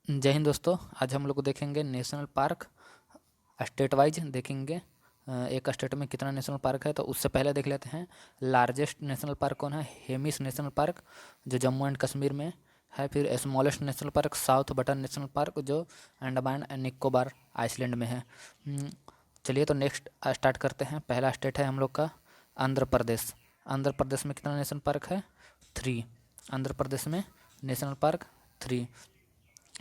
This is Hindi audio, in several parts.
जय हिंद दोस्तों। आज हम लोग देखेंगे नेशनल पार्क स्टेट वाइज देखेंगे। एक स्टेट में कितना नेशनल पार्क है, तो उससे पहले देख लेते हैं लार्जेस्ट नेशनल पार्क कौन है। हेमिस नेशनल पार्क जो जम्मू एंड कश्मीर में है। फिर smallest national park south button national park जो अंडमान एंड निकोबार आइसलैंड में है। चलिए तो नेक्स्ट स्टार्ट करते हैं। पहला स्टेट है हम लोग का आंध्र प्रदेश। आंध्र प्रदेश में कितना नेशनल पार्क है? 3। आंध्र प्रदेश में नेशनल पार्क 3।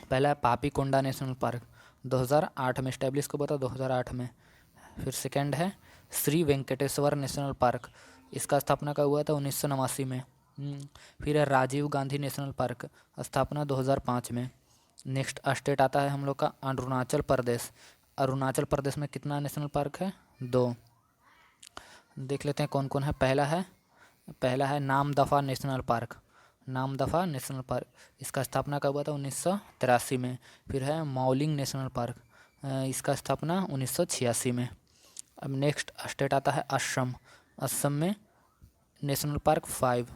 पहला है पापीकोंडा नेशनल पार्क, 2008 में इस्टेब्लिश कब हुआ था? 2008 में। फिर सेकंड है श्री वेंकटेश्वर नेशनल पार्क, इसका स्थापना कब हुआ था? 1989 में। फिर है राजीव गांधी नेशनल पार्क, स्थापना 2005 में। नेक्स्ट स्टेट आता है हम लोग का अरुणाचल प्रदेश। अरुणाचल प्रदेश में कितना नेशनल पार्क है? 2। देख लेते हैं कौन कौन है। पहला है Namdapha national park. Namdapha national park, इसका स्थापना कब हुआ था? 1983 में। फिर है मौलिंग नेशनल पार्क, इसका स्थापना 1986 में। अब नेक्स्ट स्टेट आता है असम। असम में नेशनल पार्क 5।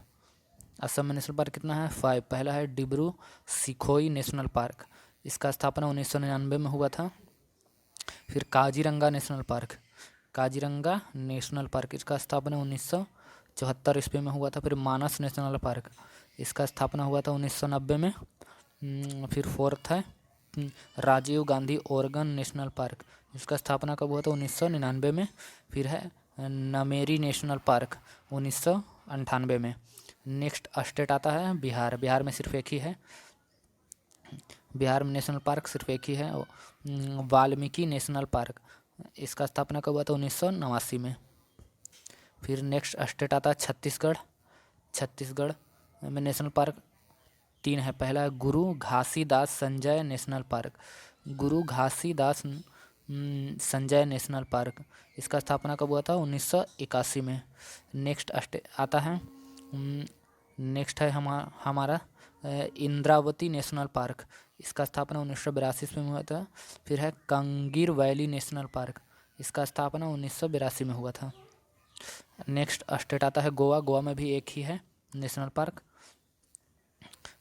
असम में नेशनल पार्क कितना है? 5। पहला है डिब्रू सिखोई नेशनल पार्क, इसका स्थापना 1999 में हुआ था। फिर Kaziranga national park, Kaziranga national park, इसका स्थापना 1974 ईस्वी में हुआ था। फिर मानस नेशनल पार्क, इसका स्थापना हुआ था 1990 में। फिर फोर्थ है राजीव गांधी ओरेगन नेशनल पार्क, इसका स्थापना कब हुआ था? 1999 में। फिर है नमेरी नेशनल पार्क, 1998 में। नेक्स्ट स्टेट आता है बिहार। बिहार में सिर्फ एक ही है, बिहार में नेशनल पार्क सिर्फ एक ही है, वाल्मीकि नेशनल पार्क, इसका स्थापना कब हुआ था? 1989 में। फिर नेक्स्ट स्टेट आता है छत्तीसगढ़। छत्तीसगढ़ में नेशनल पार्क 3 है। पहला है गुरु घासीदास संजय नेशनल पार्क, गुरु घासीदास संजय नेशनल पार्क, इसका स्थापना कब हुआ था? 1981 में। नेक्स्ट आता है नेक्स्ट है हमारा इंद्रावती नेशनल पार्क, इसका स्थापना 1982 में हुआ था। फिर है कंगीर वैली नेशनल पार्क, इसका स्थापना 1982 में हुआ था। नेक्स्ट स्टेट आता है गोवा। गोवा में भी एक ही है नेशनल पार्क।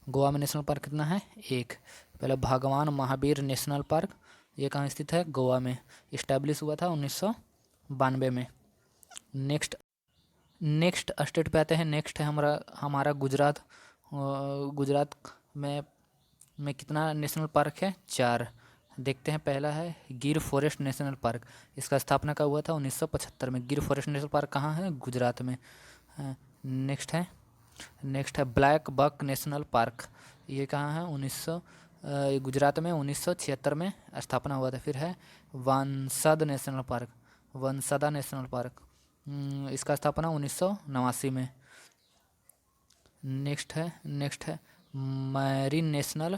गोवा में नेशनल पार्क कितना है? 1। पहले भगवान महावीर नेशनल पार्क, ये कहाँ स्थित है? गोवा में। इस्टेब्लिश हुआ था 1992 में। नेक्स्ट स्टेट पे आते हैं। नेक्स्ट है हमारा गुजरात। गुजरात में कितना नेशनल पार्क है? 4। देखते हैं। पहला है गिर फॉरेस्ट नेशनल पार्क, इसका स्थापना कब हुआ था? 1975 में। गिर फॉरेस्ट नेशनल पार्क कहाँ है? गुजरात में। नेक्स्ट है ब्लैक बक नेशनल पार्क, ये कहाँ है? गुजरात में 1976 में स्थापना हुआ था। फिर है Vansda national park, Vansda national park, इसका स्थापना 1989 में। नेक्स्ट है marine national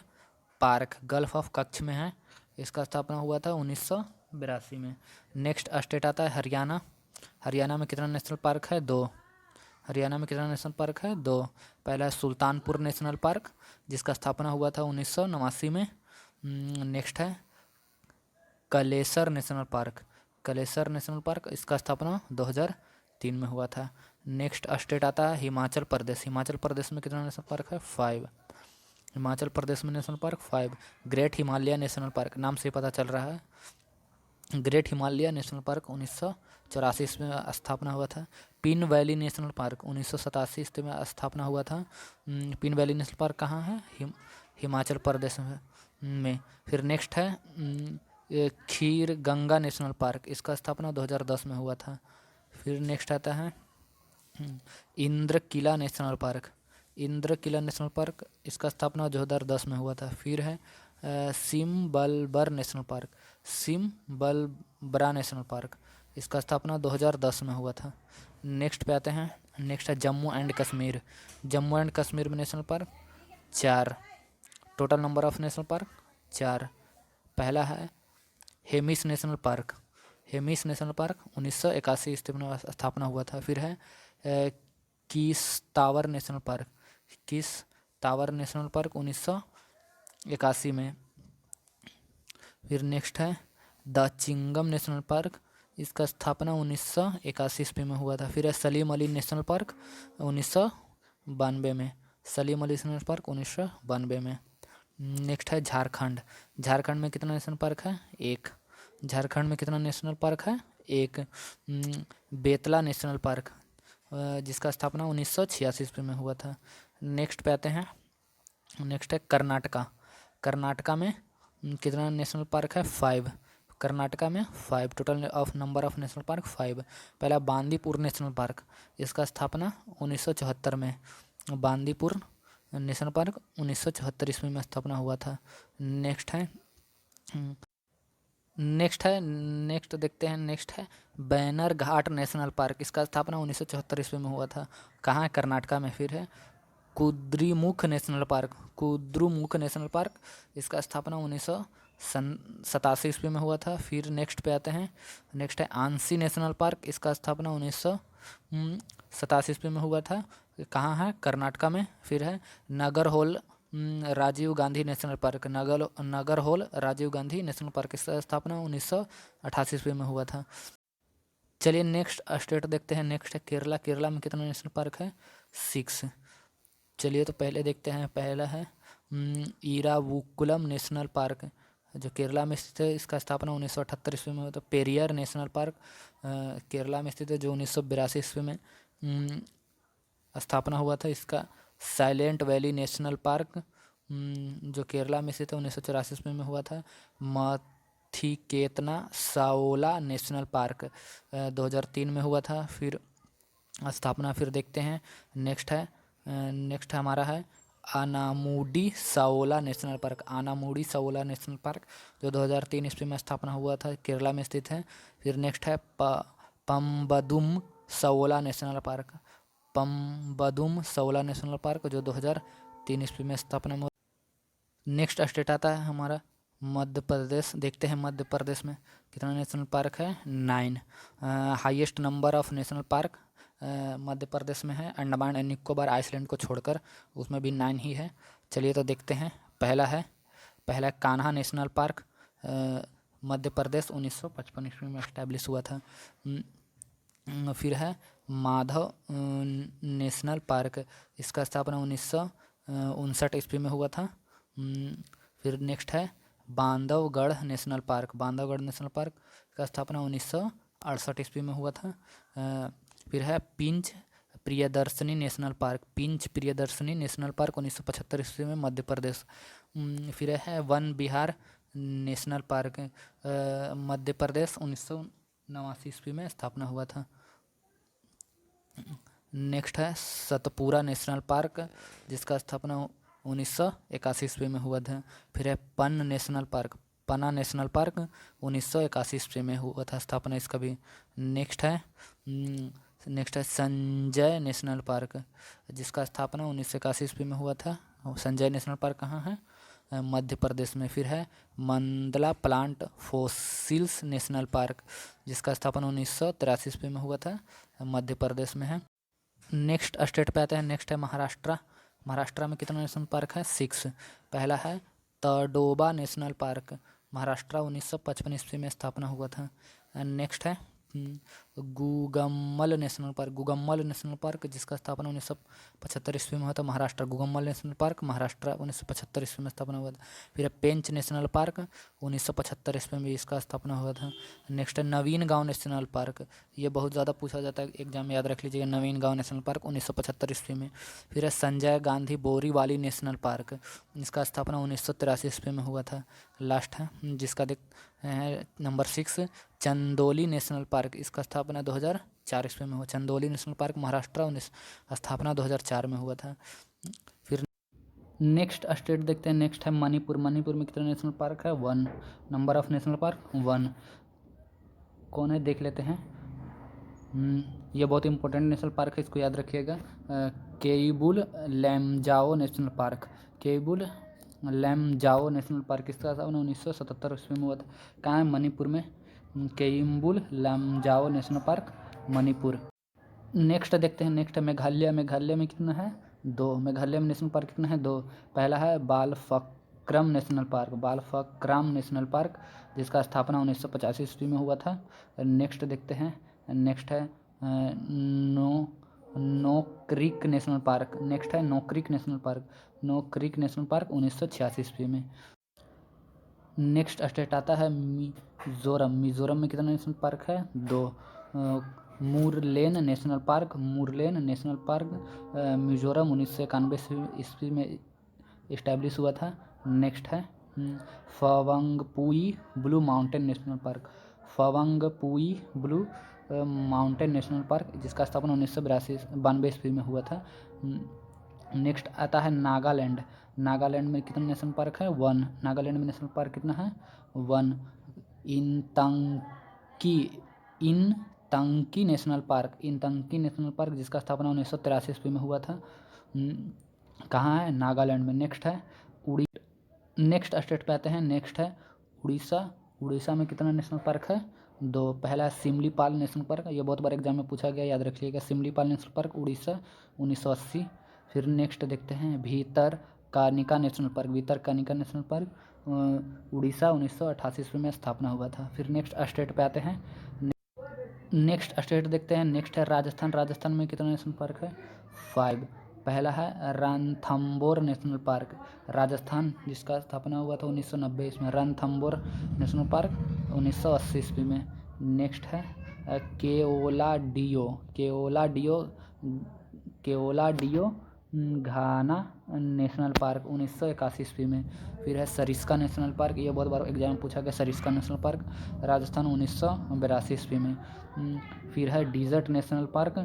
park, gulf of Kutch में है, इसका स्थापना हुआ था 1982 में। नेक्स्ट स्टेट आता है हरियाणा। हरियाणा में कितना नेशनल पार्क है? 2। हरियाणा में कितना नेशनल पार्क है? 2। पहला है सुल्तानपुर नेशनल पार्क, जिसका स्थापना हुआ था 1989 में। नेक्स्ट है Kalesar national park, Kalesar national park, इसका स्थापना 2003 में हुआ था। नेक्स्ट स्टेट आता है हिमाचल प्रदेश। हिमाचल प्रदेश में कितना नेशनल पार्क है? 5। हिमाचल प्रदेश में national park 5। Great Himalaya national park, नाम से पता चल रहा है। ग्रेट हिमालय नेशनल पार्क 1984 में स्थापना हुआ था। पिन वैली नेशनल पार्क 1987 ईस्वी में स्थापना हुआ था। पिन वैली नेशनल पार्क कहाँ है? हिमाचल प्रदेश में। फिर नेक्स्ट है खीर गंगा नेशनल पार्क, इसका स्थापना 2010 में हुआ था। फिर नेक्स्ट आता है इंद्र किला नेशनल पार्क, इंद्र किला नेशनल पार्क, इसका स्थापना 2010 में हुआ था। फिर है सिमबलबर नेशनल पार्क, सिमबलबरा नेशनल पार्क, इसका स्थापना 2010 में हुआ था। नेक्स्ट पे आते हैं। नेक्स्ट है जम्मू एंड कश्मीर। जम्मू एंड कश्मीर में national park 4। Total number of national park 4। पहला है Hemis national park, Hemis national park 1981 ईस्वी में स्थापना हुआ था। फिर है किस टावर नेशनल पार्क, किस टावर नेशनल पार्क 1981 में। फिर नेक्स्ट है द चिंगम नेशनल पार्क, इसका स्थापना 1981 ईस्वी में हुआ था। फिर है सलीम अली नेशनल पार्क 1992 में, सलीम अली नेशनल पार्क 1992 में। नेक्स्ट है झारखंड। झारखंड में कितना नेशनल पार्क है? एक। झारखंड में कितना नेशनल पार्क है? एक। बेतला नेशनल पार्क, जिसका स्थापना 1986 ईस्वी में हुआ था। नेक्स्ट पे आते हैं। नेक्स्ट है कर्नाटका। कर्नाटका में कितना नेशनल पार्क है? 5। कर्नाटका में 5। Total of number of national park 5। पहला बांदीपुर नेशनल पार्क, इसका स्थापना 1974 में। बांदीपुर नेशनल पार्क 1974 ईस्वी में स्थापना हुआ था। नेक्स्ट है नेक्स्ट देखते हैं। नेक्स्ट है बैनर घाट नेशनल पार्क, इसका स्थापना 1974 ईस्वी में हुआ था। कहाँ है? कर्नाटका में। फिर है Kudremukh national park. Kudremukh national park, इसका स्थापना 1987 ईस्वी में हुआ था। फिर नेक्स्ट पे आते हैं। नेक्स्ट है आंसी नेशनल पार्क, इसका स्थापना 1987 ईस्वी में हुआ था। कहाँ है? कर्नाटका में। फिर है Nagarhole Rajiv Gandhi national park. Nagarhole Rajiv Gandhi national park, इसका स्थापना 1988 ईस्वी में हुआ था। चलिए नेक्स्ट स्टेट देखते हैं। नेक्स्ट है केरला। केरला में कितना नेशनल पार्क है? 6। चलिए तो पहले देखते हैं। पहला है इरावुकुलम नेशनल पार्क, जो केरला में स्थित है, इसका स्थापना 1978 ईस्वी में हुआ था। पेरियार नेशनल पार्क केरला में स्थित है, जो 1982 ईस्वी में स्थापना हुआ था इसका। साइलेंट वैली नेशनल पार्क जो केरला में स्थित है, 1984 ईस्वी में हुआ था। मथिकेतना साओला नेशनल पार्क 2003 में हुआ था। फिर स्थापना फिर देखते हैं। नेक्स्ट हमारा है Anamudi साओला national park. Anamudi साओला national park जो 2003 ईस्वी में स्थापना हुआ था, केरला में स्थित है। फिर नेक्स्ट है पम्बदुम साओला नेशनल पार्क। पम्बदुम साओला नेशनल पार्क जो 2003 ईस्वी में स्थापना में। नेक्स्ट स्टेट आता है हमारा मध्य प्रदेश। देखते हैं मध्य प्रदेश में कितना नेशनल पार्क है? 9। Highest number of national park Madhya Pradesh में है, अंडमान एंड निकोबार आइसलैंड को छोड़कर, उसमें भी 9 ही है। चलिए तो देखते हैं। पहला है कान्हा नेशनल पार्क, मध्य प्रदेश 1955 ईस्वी में इस्टेब्लिश हुआ था। फिर है माधव नेशनल पार्क, इसका स्थापना 1959 ईस्वी में हुआ था। फिर नेक्स्ट है Bandhavgarh national park. Bandhavgarh national park का स्थापना 1968 ईस्वी में हुआ था। फिर है pinch Priyadarshini national park. Pinch Priyadarshini national park 1975 ईस्वी में, मध्य प्रदेश। फिर है वन विहार नेशनल पार्क मध्य प्रदेश 1989 ईस्वी में स्थापना हुआ था। नेक्स्ट है सतपुरा नेशनल पार्क, जिसका स्थापना 1981 ईस्वी में हुआ था। फिर है पन्ना नेशनल पार्क। पन्ना नेशनल पार्क 1981 ईस्वी में हुआ था स्थापना इसका भी। नेक्स्ट है संजय नेशनल पार्क, जिसका स्थापना 1981 ईस्वी में हुआ था। संजय नेशनल पार्क कहाँ है? मध्य प्रदेश में। फिर है Mandla plant fossils national park, जिसका स्थापना 1983 ईस्वी में हुआ था, मध्य प्रदेश में है। नेक्स्ट स्टेट पे आते हैं। नेक्स्ट है महाराष्ट्र। महाराष्ट्र में कितना नेशनल पार्क है? 6। पहला है तडोबा नेशनल पार्क, महाराष्ट्र 1955 ईस्वी में स्थापना हुआ था। नेक्स्ट है गुगम्मल नेशनल पार्क। गुगम्मल नेशनल पार्क, जिसका स्थापना 1975 ईस्वी में हुआ था, महाराष्ट्र। गुगम्मल नेशनल पार्क महाराष्ट्र 1975 ईस्वी में स्थापना हुआ था। फिर पेंच नेशनल पार्क 1975 ईस्वी में इसका स्थापना हुआ था। नेक्स्ट है नवीन गांव नेशनल पार्क, ये बहुत ज़्यादा पूछा जाता है, एग्जाम में याद रख लीजिएगा। नवीन गांव नेशनल पार्क 1975 ईस्वी में। फिर है संजय गांधी बोरीवाली नेशनल पार्क, इसका स्थापना 1983 ईस्वी में हुआ था। लास्ट है जिसका है नंबर 6 चंदोली नेशनल पार्क, इसका स्थापना 2004 ईस्वी में हुआ। चंदोली नेशनल पार्क महाराष्ट्र स्थापना 2004 में हुआ था। फिर नेक्स्ट स्टेट देखते हैं। नेक्स्ट है मणिपुर। मणिपुर में कितने नेशनल पार्क है? 1। Number of national park 1। कौन है देख लेते हैं। ये बहुत इंपॉर्टेंट नेशनल पार्क है, इसको याद रखिएगा। Keibul Lamjao national park. Keibul Lamjao national park, इसका स्थापना 1977 ईस्वी में हुआ था। कहाँ है? मणिपुर में। केइम्बुल Lamjao national park, Manipur. Next देखते हैं। नेक्स्ट है मेघालय। मेघालय में कितना है? 2। मेघालय में नेशनल पार्क कितना है? 2। पहला है Balphakram national park. Balphakram national park, जिसका स्थापना 1985 ईस्वी में हुआ था। नेक्स्ट देखते हैं। नेक्स्ट है Nokrek national park. Next है Nokrek national park. Nokrek national park 1986 ईस्वी में। नेक्स्ट स्टेट आता है मिजोरम। मिजोरम में कितना नेशनल पार्क है? 2। Murlen national park. Murlen national park Mizoram 1991 ईस्वी में इस्टेब्लिश हुआ था। नेक्स्ट है Phawngpui blue mountain national park. Phawngpui blue mountain national park, जिसका स्थापना 1992 ईस्वी में हुआ था। नेक्स्ट आता है नागालैंड। नागालैंड में कितना नेशनल पार्क है? 1। नागालैंड में नेशनल पार्क कितना है? 1। इनतंकी नेशनल पार्क। इनतंकी नेशनल पार्क, जिसका स्थापना 1983 ईस्वी में हुआ था। कहाँ है? नागालैंड में। नेक्स्ट है नेक्स्ट स्टेट पे आते हैं। नेक्स्ट है उड़ीसा। उड़ीसा में कितना नेशनल पार्क है? 2। पहला सिमलीपाल नेशनल पार्क, ये बहुत बार एग्जाम में पूछा गया, याद रखिएगा। Similipal national park Orissa 1980। फिर नेक्स्ट देखते हैं Bhitarkanika national park. Bhitarkanika national park Orissa 1988 ईस्वी में स्थापना हुआ था। फिर नेक्स्ट स्टेट पे आते हैं। नेक्स्ट स्टेट देखते हैं। नेक्स्ट है राजस्थान। राजस्थान में कितना नेशनल पार्क है? 5। पहला है रणथंबोर नेशनल पार्क, राजस्थान, जिसका स्थापना हुआ था 1990 ईस्वी में। रणथंबोर नेशनल पार्क 1980 ईस्वी में। नेक्स्ट है केओलाडियो। केओलाडियो घाना नेशनल पार्क 1981 ईस्वी में। फिर है सरिस्का नेशनल पार्क, ये बहुत बार एग्जाम में पूछा गया। सरिस्का नेशनल पार्क राजस्थान 1982 ईस्वी में। फिर है डिजर्ट नेशनल पार्क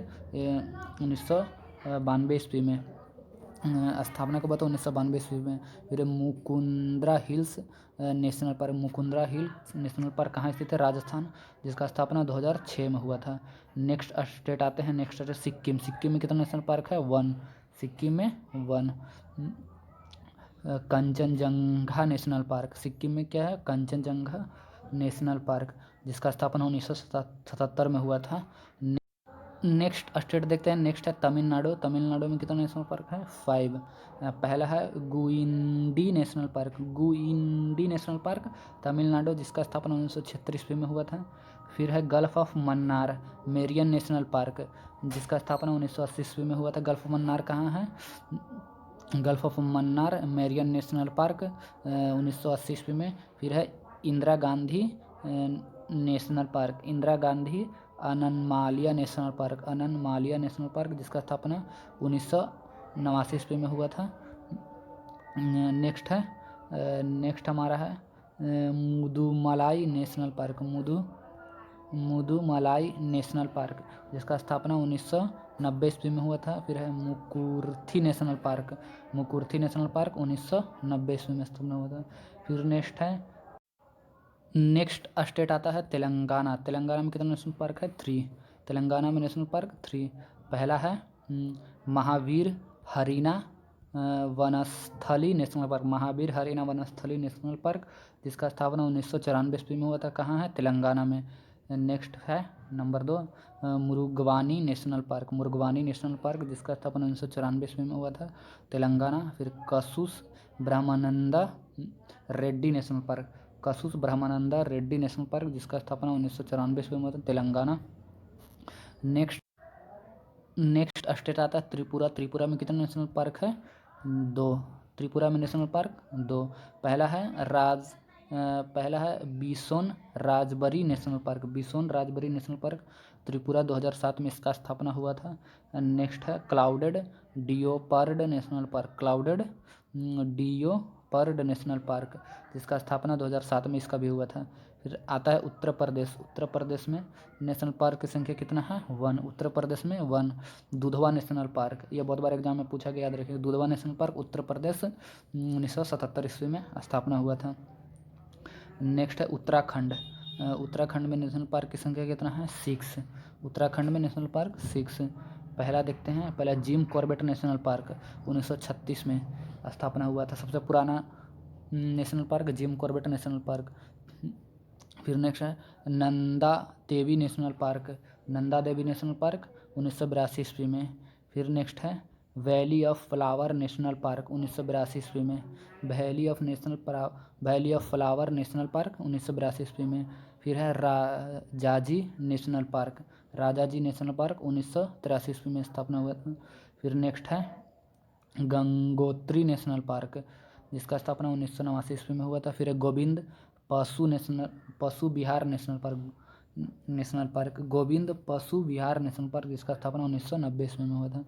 1992 ईस्वी में। स्थापना कब हुआ था? 1992 ईस्वी में। फिर Mukundra hills national park. Mukundra hills national park कहाँ स्थित है? राजस्थान, जिसका स्थापना 2006 में हुआ था। नेक्स्ट स्टेट आते हैं। Next state Sikkim. सिक्किम में कितना नेशनल पार्क है? 1। सिक्किम में 1। Kanchenjunga national park. सिक्किम में क्या है? कंचनजंगा नेशनल पार्क, जिसका स्थापना 1977 में हुआ था। नेक्स्ट स्टेट देखते हैं। नेक्स्ट है तमिलनाडु। तमिलनाडु में कितना नेशनल पार्क है? 5। पहला है Guindy national park. Guindy national park Tamil Nadu, जिसका स्थापना 1976 ईस्वी में हुआ था। फिर है gulf of Mannar marine national park, जिसका स्थापना 1980 ईस्वी में हुआ था। गल्फ ऑफ मन्नार कहाँ है? Gulf of Mannar marine national park 1980 ईस्वी में। फिर है Indira Gandhi national park. Indira Gandhi Anamalai national park. Anamalai national park, जिसका स्थापना 1989 ईस्वी में हुआ था। नेक्स्ट है नेक्स्ट हमारा है Mudumalai national park. Mudumalai national park, जिसका स्थापना 1990 ईस्वी में हुआ था। फिर है Mukurthi national park. Mukurthi national park 1990 ईस्वी में स्थापना हुआ था। फिर नेक्स्ट स्टेट आता है तेलंगाना। तेलंगाना में कितना नेशनल पार्क है? 3। तेलंगाना में नेशनल पार्क 3। पहला है Mahavir Harina Vanasthali national park. Mahavir Harina Vanasthali national park, जिसका स्थापना 1994 ईस्वी में हुआ था। कहाँ है? तेलंगाना में। नेक्स्ट है number 2 Mrugavani national park. Mrugavani national park, जिसका स्थापना 1994 ईस्वी में हुआ था, तेलंगाना। फिर Kasu Brahmananda Reddy national park. Kasu Brahmananda Reddy national park, जिसका स्थापना 1994 ईस्वी में हुआ था, तेलंगाना। नेक्स्ट स्टेट आता है त्रिपुरा। त्रिपुरा में कितने नेशनल पार्क है? 2। त्रिपुरा में नेशनल पार्क 2। पहला है bison Rajbari national park. Bison Rajbari national park Tripura 2007 में इसका स्थापना हुआ था। नेक्स्ट है clouded leopard national park. Clouded leopard national park, जिसका स्थापना 2007 में इसका भी हुआ था। फिर आता है उत्तर प्रदेश। उत्तर प्रदेश में नेशनल पार्क की संख्या कितना है? 1। उत्तर प्रदेश में 1। दुधवा नेशनल पार्क, यह बहुत बार एग्जाम में पूछा गया, याद रखिए। दुधवा नेशनल पार्क उत्तर प्रदेश 1977 ईस्वी में स्थापना हुआ था। नेक्स्ट है उत्तराखंड। उत्तराखंड में नेशनल पार्क की संख्या कितना है? 6। उत्तराखंड में नेशनल पार्क 6। पहला देखते हैं। पहला जिम कॉर्बेट नेशनल पार्क 1936 में स्थापना हुआ था। सबसे पुराना national park Jim Corbett national park. फिर नेक्स्ट है Nanda Devi national park. Nanda Devi national park 1982 ईस्वी में। फिर नेक्स्ट है valley of flower national park 1982 ईस्वी में। Valley of flower national park 1982 ईस्वी में। फिर है Rajaji national park. Rajaji national park 1983 ईस्वी में स्थापना हुआ था। फिर नेक्स्ट है गंगोत्री नेशनल पार्क, जिसका स्थापना 1989 ईस्वी में हुआ था। फिर है गोविंद पशु विहार नेशनल पार्क गोविंद पशु विहार नेशनल पार्क, जिसका स्थापना 1990 ईस्वी में हुआ था।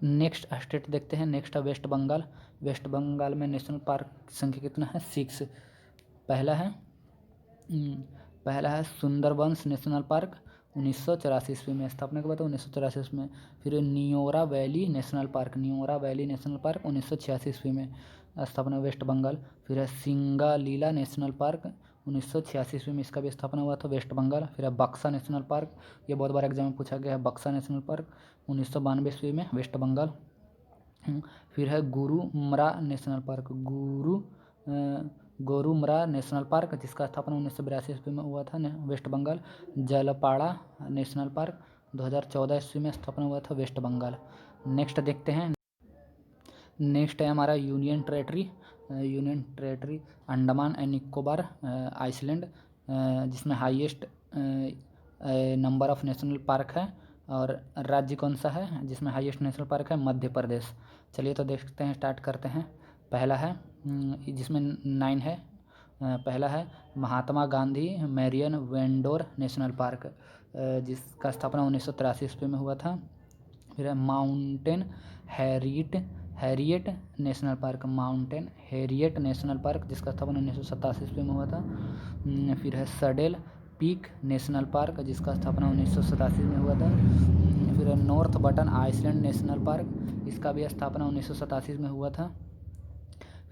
नेक्स्ट स्टेट देखते हैं। नेक्स्ट है वेस्ट बंगाल। वेस्ट बंगाल में नेशनल पार्क की संख्या कितना है? 6। पहला है सुंदरबंस नेशनल पार्क 1984 ईस्वी में स्थापना के बाद 1984 ईस्वी में। फिर नियोरा वैली नेशनल पार्क 1986 ईस्वी में स्थापना वेस्ट बंगाल। फिर है सिंगालीला नेशनल पार्क 1986 ईस्वी में, इसका भी स्थापना हुआ था वेस्ट बंगाल। फिर है बक्सा नेशनल पार्क, ये बहुत बार एग्जाम में पूछा गया है। बक्सा नेशनल पार्क 1992 ईस्वी में वेस्ट बंगाल। फिर है Gorumara national park Gorumara national park, जिसका स्थापना 1982 ईस्वी में हुआ था वेस्ट बंगाल। जलपाड़ा नेशनल पार्क 2014 ईस्वी में स्थापना हुआ था वेस्ट बंगाल। नेक्स्ट देखते हैं। नेक्स्ट है हमारा union territory Andaman and Nicobar island, जिसमें highest number of national park है। और राज्य कौन सा है जिसमें हाईएस्ट नेशनल पार्क है? मध्य प्रदेश। चलिए तो देखते हैं, स्टार्ट करते हैं। पहला है जिसमें 9 है। पहला है Mahatma Gandhi marine Wandoor national park, जिसका स्थापना 1983 ईस्वी में हुआ था। फिर है माउंटेन हैरियट नेशनल पार्क, जिसका स्थापना 1987 ईस्वी में हुआ था। फिर है सडेल पीक नेशनल पार्क, जिसका स्थापना 1987 में हुआ था। फिर है north button island national park, इसका भी स्थापना 1987 में हुआ था।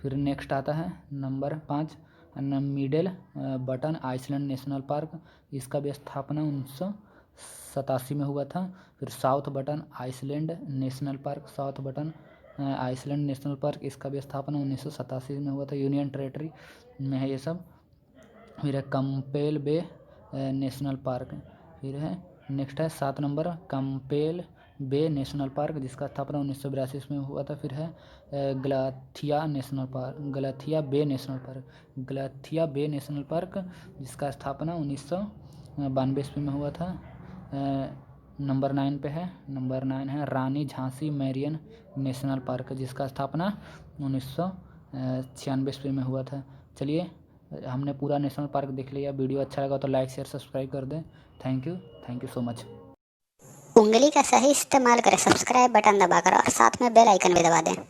फिर नेक्स्ट आता है number 5 middle button island national park, इसका भी स्थापना 1987 में हुआ था। फिर south button island national park, इसका भी स्थापना 1987 में हुआ था। यूनियन टेरेटरी में है ये सब। फिर है कंपेल बे नेशनल पार्क। फिर है नेक्स्ट है 7 नंबर कंपेल बे नेशनल पार्क, जिसका स्थापना 1982 में हुआ था। फिर है गलाथिया बे नेशनल पार्क, जिसका स्थापना 1992 ईस्वी में हुआ था। नंबर 9 है रानी झांसी मैरियन नेशनल पार्क, जिसका स्थापना 1996 ईस्वी में हुआ था। चलिए, हमने पूरा नेशनल पार्क देख लिया। वीडियो अच्छा लगा तो लाइक शेयर सब्सक्राइब कर दें। Thank you so much. उंगली का सही इस्तेमाल करें, सब्सक्राइब बटन दबाकर और साथ में बेल आइकन भी दबा दें।